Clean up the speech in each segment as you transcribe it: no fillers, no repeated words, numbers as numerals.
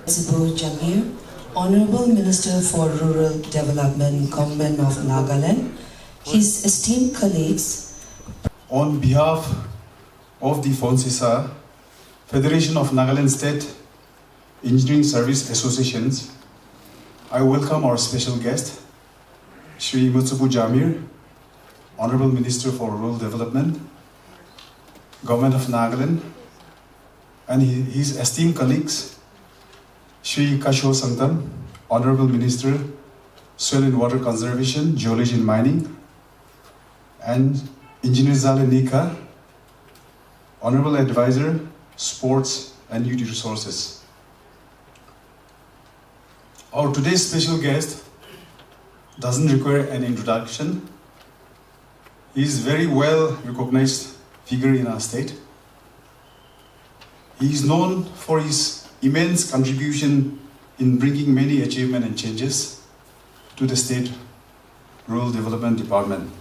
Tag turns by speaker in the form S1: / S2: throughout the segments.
S1: Hotel Japfü, Honorable Minister for Rural Development, Government of Nagaland, his esteemed colleagues.
S2: On behalf of the FONSESA, Federation of Nagaland State Engineering Service Associations, I welcome our special guest, Shri Mutsupu Jamir, Honorable Minister for Rural Development, Government of Nagaland, and his esteemed colleagues, Shri Kasho Sangtam, Honorable Minister, Soil and Water Conservation, Geology and Mining, and Engineer Zale Nika, Honorable Advisor, Sports and Youth Resources. Our today's special guest doesn't require an introduction. He is very well recognized figure in our state. He is known for his immense contribution in bringing many achievements and changes to the state Rural Development Department.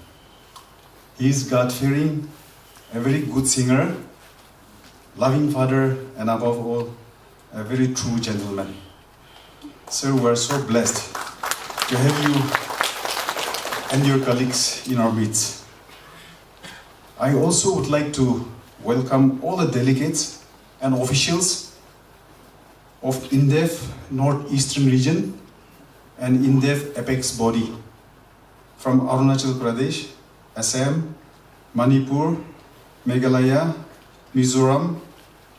S2: He is God-fearing, a very good singer, loving father, and above all, a very true gentleman. Sir, we are so blessed to have you and your colleagues in our midst. I also would like to welcome all the delegates and officials of INDEF Northeastern Region and INDEF Apex body from Arunachal Pradesh, Assam, Manipur, Meghalaya, Mizoram,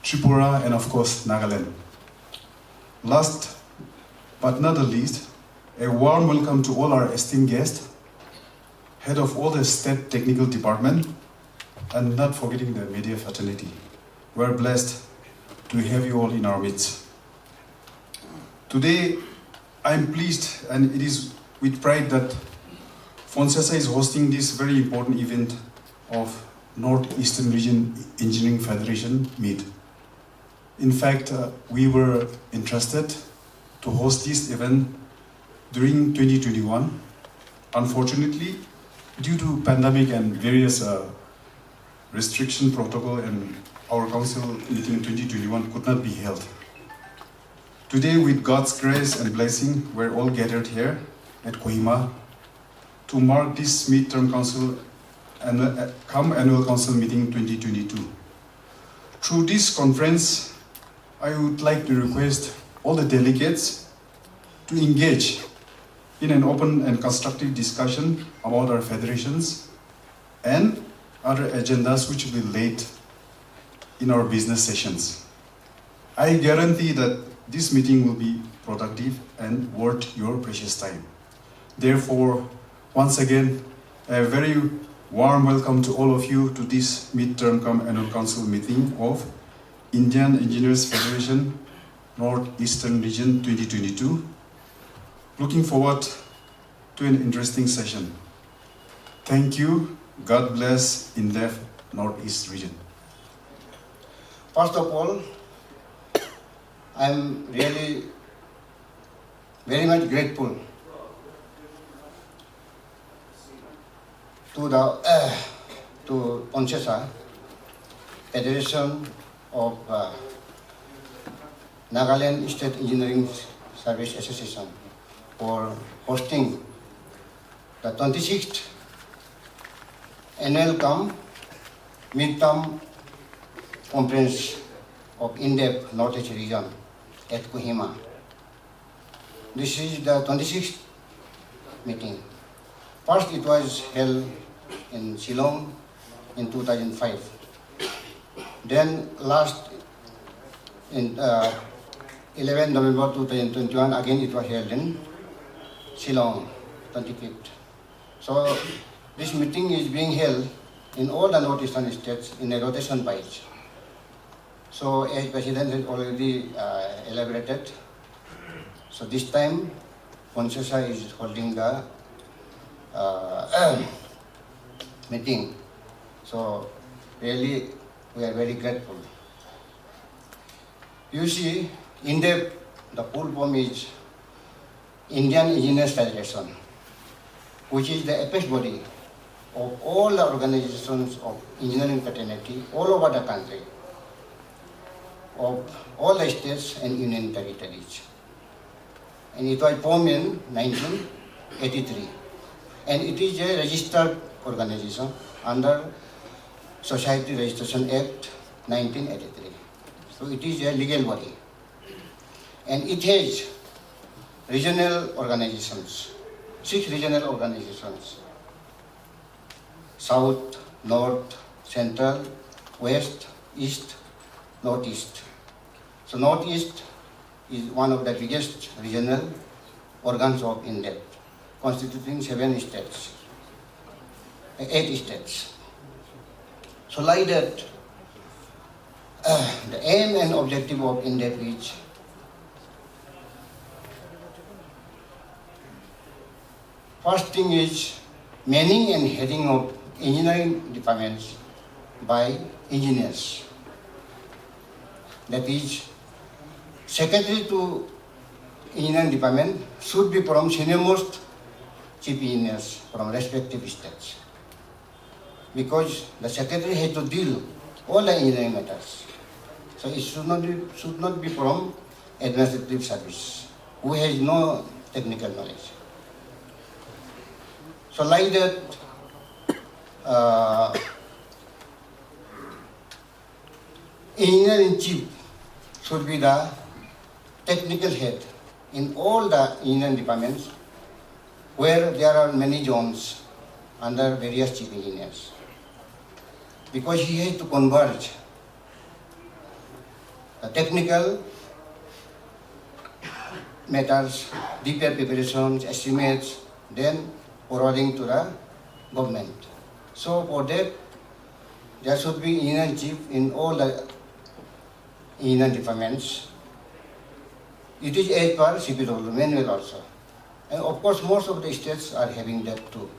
S2: Tripura, and of course Nagaland. Last but not the least, a warm welcome to all our esteemed guests, head of all the state technical department, and not forgetting the media fraternity. We are blessed to have you all in our midst. Today, I am pleased, and it is with pride that FONSESA is hosting this very important event of Northeastern Region Engineering Federation Meet. In fact, we were interested to host this event during 2021. Unfortunately, due to pandemic and various restriction protocol, and our council meeting 2021 could not be held. Today, with God's grace and blessing, we're all gathered here at Kohima to mark this midterm council and annual council meeting 2022. Through this conference, I would like to request all the delegates to engage in an open and constructive discussion about our federations and other agendas which will be laid in our business sessions. I guarantee that this meeting will be productive and worth your precious time. Therefore, once again, a very warm welcome to all of you to this midterm annual council meeting of Indian Engineers Federation Northeastern Region 2022. Looking forward to an interesting session. Thank you. God bless INDEF Northeast Region.
S3: First of all, I am really very much grateful to FONSESA, Federation of Nagaland State Engineering Service Association, for hosting the 26th annual midterm conference of INDEF Northeast Region at Kohima. This is the 26th meeting. First, it was held in Shillong in 2005. Then last in 11 November 2021, again it was held in Shillong, 25th. So this meeting is being held in all the northeastern states in a rotation wise. So as President has already elaborated, so this time FONSESA is holding the meeting. So really we are very grateful. You see, INDEF, the full form is Indian Engineers Federation, which is the apex body of all the organizations of engineering fraternity all over the country. of all the states and union territories. And it was formed in 1983. And it is a registered organization under Society Registration Act 1983. So it is a legal body. And it has regional organizations, 6 regional organizations: South, North, Central, West, East, Northeast. So Northeast is one of the biggest regional organs of INDEF, constituting 8 states. So like that, the aim and objective of INDEF is first thing is manning and heading of engineering departments by engineers. That is, secretary to engineering department should be from senior-most chief engineers from respective states, because the secretary has to deal all the engineering matters. So it should not be from administrative service, who has no technical knowledge. So like that, engineer-in-chief should be the technical head in all the engineering departments where there are many zones under various chief engineers, because he has to converge the technical matters, DPR preparations, estimates, then forwarding to the government. So for that, there should be engineer chief in all the engineering departments. It is as per CPW manual also. And of course, most of the states are having that too,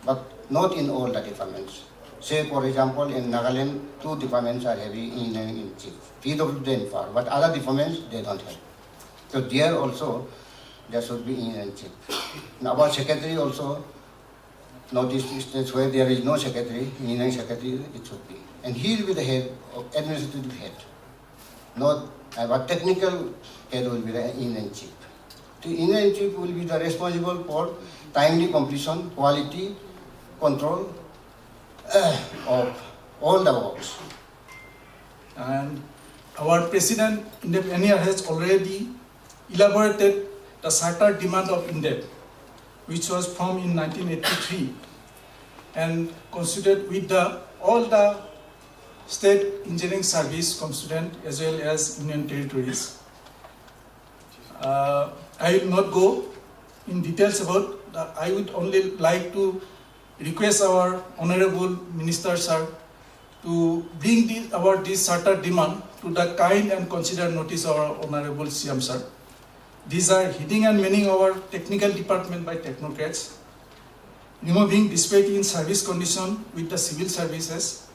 S3: but not in all the departments. Say, for example, in Nagaland, 2 departments are having engineering-in-chief, PWD and FAR, but other departments, they don't have. So there also, there should be engineering-in-chief. Now, our secretary also, Northeast states where there is no secretary, engineering secretary, it should be. And he will be the head, of administrative head. Not, but technical head will be the engineering-in-chief. The engineer-in-chief will be the responsible for timely completion, quality, control of all the works.
S4: And our president, INDEF NER, has already elaborated the charter demand of INDEF, which was formed in 1983 and considered with all the state engineering service constituent as well as union territories. I will not go in details about that. I would only like to request our Honorable Minister Sir to bring this charter demand to the kind and considered notice of our Honorable CM Sir. These are heating and manning our technical department by technocrats, removing disparity in service condition with the civil services,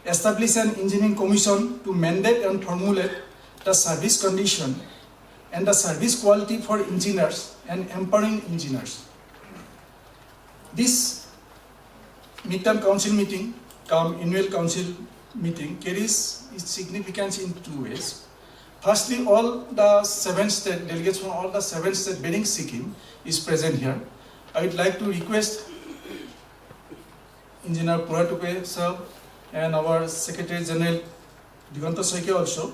S4: establish an engineering commission to mandate and formulate the service condition and the service quality for engineers and empowering engineers. This midterm council meeting, annual council meeting, carries its significance in 2 ways. Firstly, all the 7 state delegates from all the 7 states bearing Sikkim is present here. I would like to request Engineer Puratupe sir and our Secretary General Diganta Soike also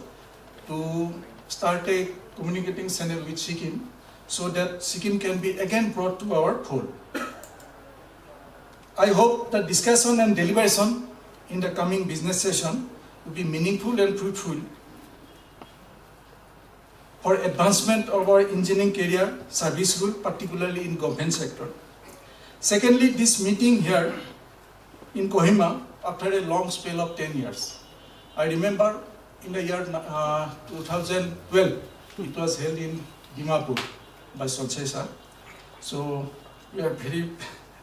S4: to start a communicating channel with Sikkim so that Sikkim can be again brought to our fold. I hope the discussion and deliberation in the coming business session will be meaningful and fruitful for advancement of our engineering career service route, particularly in government sector. Secondly, this meeting here in Kohima after a long spell of 10 years. I remember in the year 2012, it was held in Dimapur by Sonsai sir. So we are very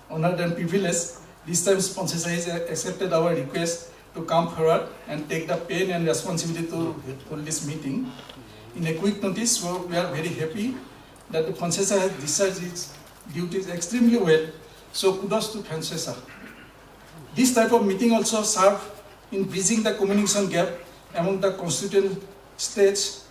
S4: honored and privileged. This time Sonsai has accepted our request to come forward and take the pain and responsibility to hold this meeting. In a quick notice, so we are very happy that the Sonsai has discharged its duties extremely well. So kudos to Sonsai. This type of meeting also serve in bridging the communication gap among the constituent states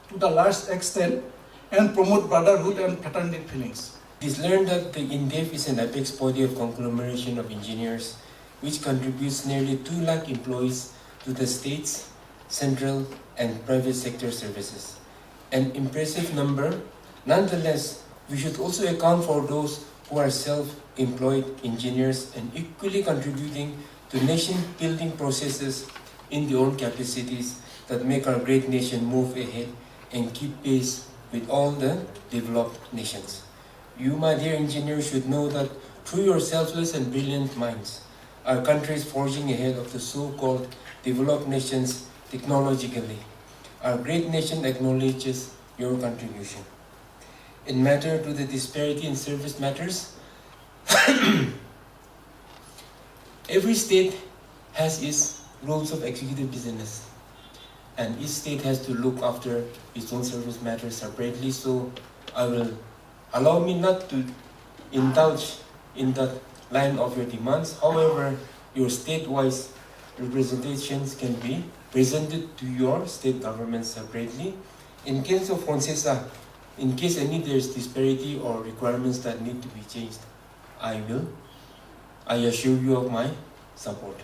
S4: to the large extent and promote brotherhood and fraternity feelings.
S5: It is learned that the INDEF is an apex body of conglomeration of engineers which contributes nearly 2 lakh employees to the state's central and private sector services. An impressive number. Nonetheless, we should also account for those who are self-employed engineers and equally contributing to nation-building processes in their own capacities that make our great nation move ahead and keep pace with all the developed nations. You, my dear engineers, should know that through your selfless and brilliant minds, our country is forging ahead of the so-called developed nations technologically. Our great nation acknowledges your contribution. In matter to the disparity in service matters, every state has its rules of executive business, and each state has to look after its own service matters separately. So I will allow me not to indulge in that line of your demands. However, your state-wise representations can be presented to your state government separately. In case of Francesa, in case there is disparity or requirements that need to be changed, I assure you of my support.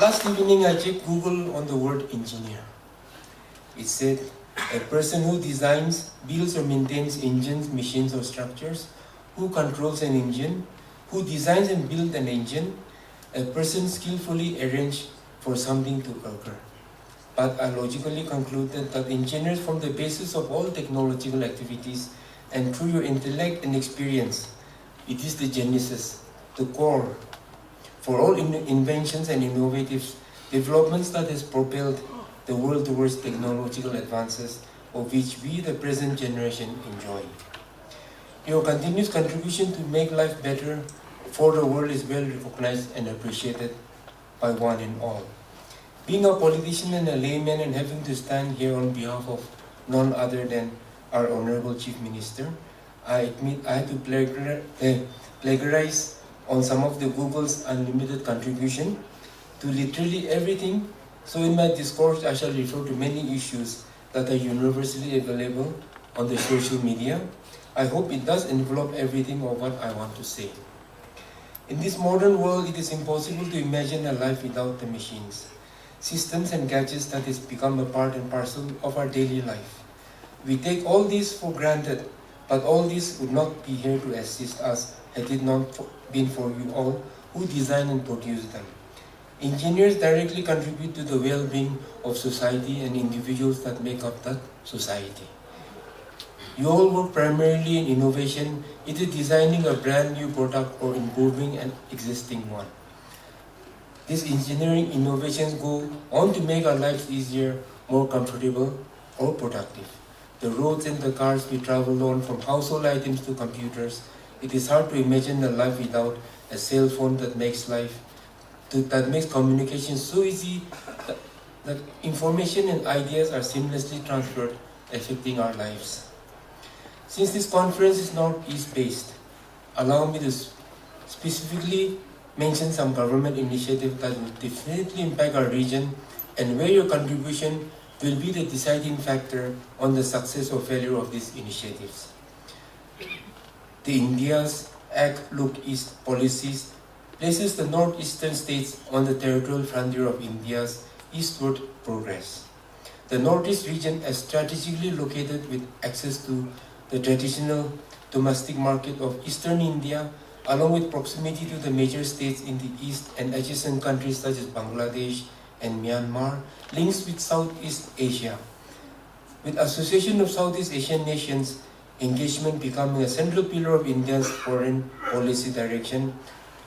S5: Last evening I checked Google on the word engineer. It said, a person who designs, builds or maintains engines, machines or structures, who controls an engine, who designs and builds an engine, a person skillfully arranged for something to occur. But I logically concluded that engineers form the basis of all technological activities, and through your intellect and experience, it is the genesis, the core, for all inventions and innovative developments that has propelled the world towards technological advances of which we, the present generation, enjoy. Your continuous contribution to make life better for the world is well recognized and appreciated by one and all. Being a politician and a layman and having to stand here on behalf of none other than our Honorable Chief Minister, I admit I had to plagiarize on some of the Google's unlimited contribution to literally everything. So in my discourse, I shall refer to many issues that are universally available on the social media. I hope it does envelop everything of what I want to say. In this modern world, it is impossible to imagine a life without the machines, systems and gadgets that has become a part and parcel of our daily life. We take all this for granted, but all this would not be here to assist us had it not been for you all who design and produce them. Engineers directly contribute to the well-being of society and individuals that make up that society. You all work primarily in innovation, either designing a brand new product or improving an existing one. These engineering innovations go on to make our lives easier, more comfortable, or productive. The roads and the cars we travel on, from household items to computers, it is hard to imagine a life without a cell phone that makes communication so easy that information and ideas are seamlessly transferred, affecting our lives. Since this conference is Northeast based, allow me to specifically mention some government initiatives that will definitely impact our region and where your contribution will be the deciding factor on the success or failure of these initiatives. The India's Act Look East policies places the northeastern states on the territorial frontier of India's eastward progress. The northeast region is strategically located with access to the traditional domestic market of eastern India, along with proximity to the major states in the east and adjacent countries such as Bangladesh and Myanmar, links with Southeast Asia. With Association of Southeast Asian Nations engagement becoming a central pillar of India's foreign policy direction,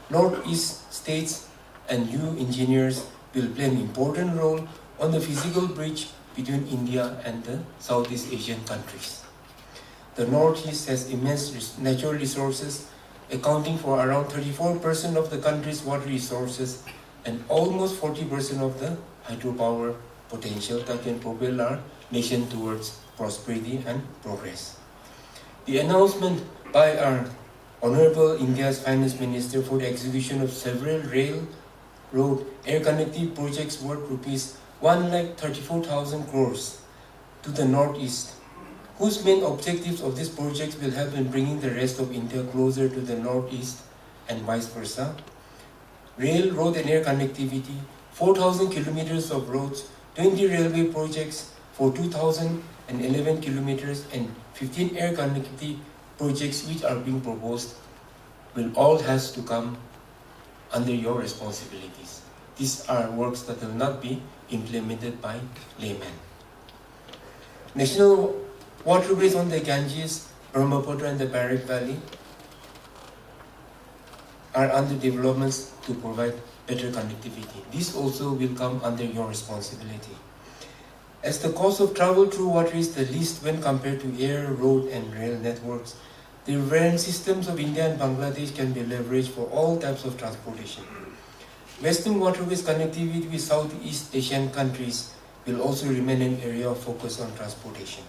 S5: Northeast states and you engineers will play an important role on the physical bridge between India and the Southeast Asian countries. The Northeast has immense natural resources, accounting for around 34% of the country's water resources and almost 40% of the hydropower potential that can propel our nation towards prosperity and progress. The announcement by our Honorable India's Finance Minister for the execution of several rail, road air connectivity projects worth rupees 1,34,000 crores to the northeast, whose main objectives of these projects will help in bringing the rest of India closer to the northeast and vice versa. Rail, road and air connectivity, 4,000 kilometers of roads, 20 railway projects for 2,011 kilometers and 15 air connectivity projects which are being proposed will all has to come under your responsibilities. These are works that will not be implemented by laymen. National waterways on the Ganges, Brahmaputra and the Barak Valley are under developments to provide better connectivity. This also will come under your responsibility. As the cost of travel through water is the least when compared to air, road and rail networks, the riverine systems of India and Bangladesh can be leveraged for all types of transportation. Western waterways connectivity with Southeast Asian countries will also remain an area of focus on transportation.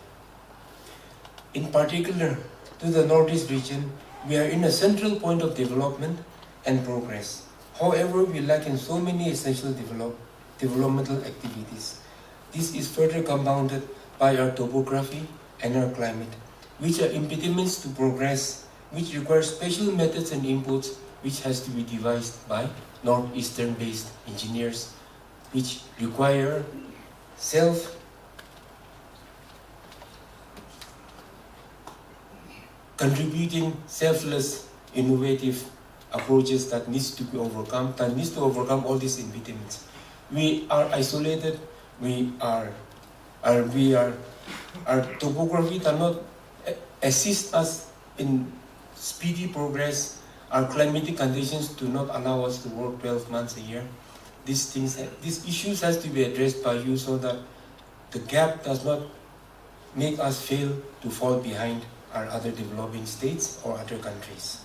S5: In particular, to the Northeast region, we are in a central point of development and progress. However, we lack in so many essential developmental activities. This is further compounded by our topography and our climate, which are impediments to progress, which require special methods and inputs, which has to be devised by northeastern-based engineers, which require contributing selfless, innovative approaches that needs to be overcome, that needs to overcome all these impediments. We are isolated, our topography cannot assist us in speedy progress. Our climatic conditions do not allow us to work 12 months a year. These issues has to be addressed by you so that the gap does not make us fail to fall behind our other developing states or other countries.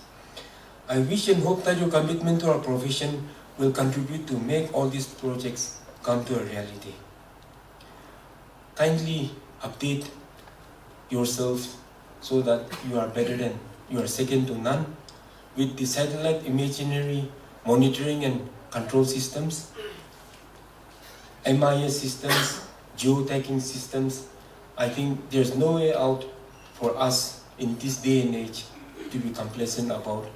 S5: I wish and hope that your commitment to our profession will contribute to make all these projects come to a reality. Kindly update yourselves so that you are second to none with the satellite imagery monitoring and control systems, MIS systems, geotagging systems. I think there's no way out for us in this day and age to be complacent about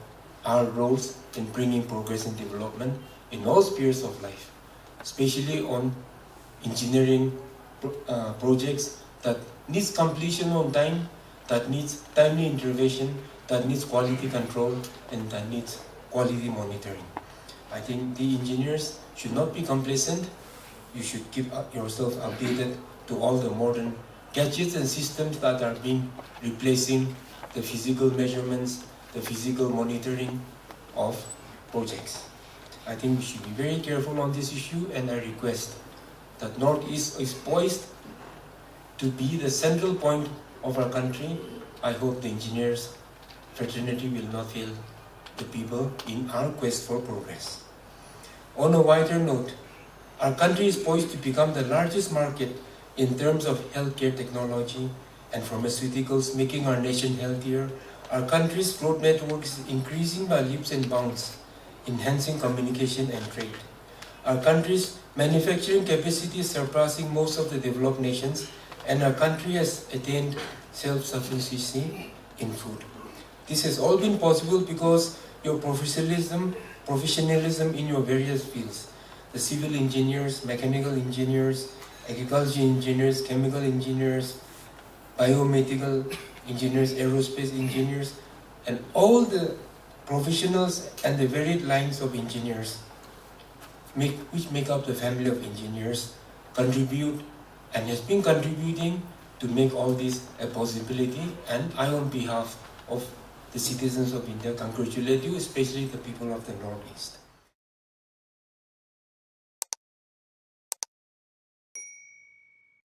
S5: our roles in bringing progress and development in all spheres of life, especially on engineering projects that needs completion on time, that needs timely intervention, that needs quality control, and that needs quality monitoring. I think the engineers should not be complacent. You should keep yourself updated to all the modern gadgets and systems that are being replacing the physical measurements, the physical monitoring of projects. I think we should be very careful on this issue, and I request that Northeast is poised to be the central point of our country. I hope the engineers fraternity will not fail the people in our quest for progress. On a wider note, our country is poised to become the largest market in terms of healthcare technology and pharmaceuticals, making our nation healthier. Our country's road network is increasing by leaps and bounds, enhancing communication and trade. Our country's manufacturing capacity is surpassing most of the developed nations, and our country has attained self-sufficiency in food. This has all been possible because your professionalism in your various fields. The civil engineers, mechanical engineers, agriculture engineers, chemical engineers, biomedical engineers, aerospace engineers, and all the professionals and the varied lines of engineers which make up the family of engineers contribute and has been contributing to make all this a possibility. And I, on behalf of the citizens of India, congratulate you, especially the people of the Northeast.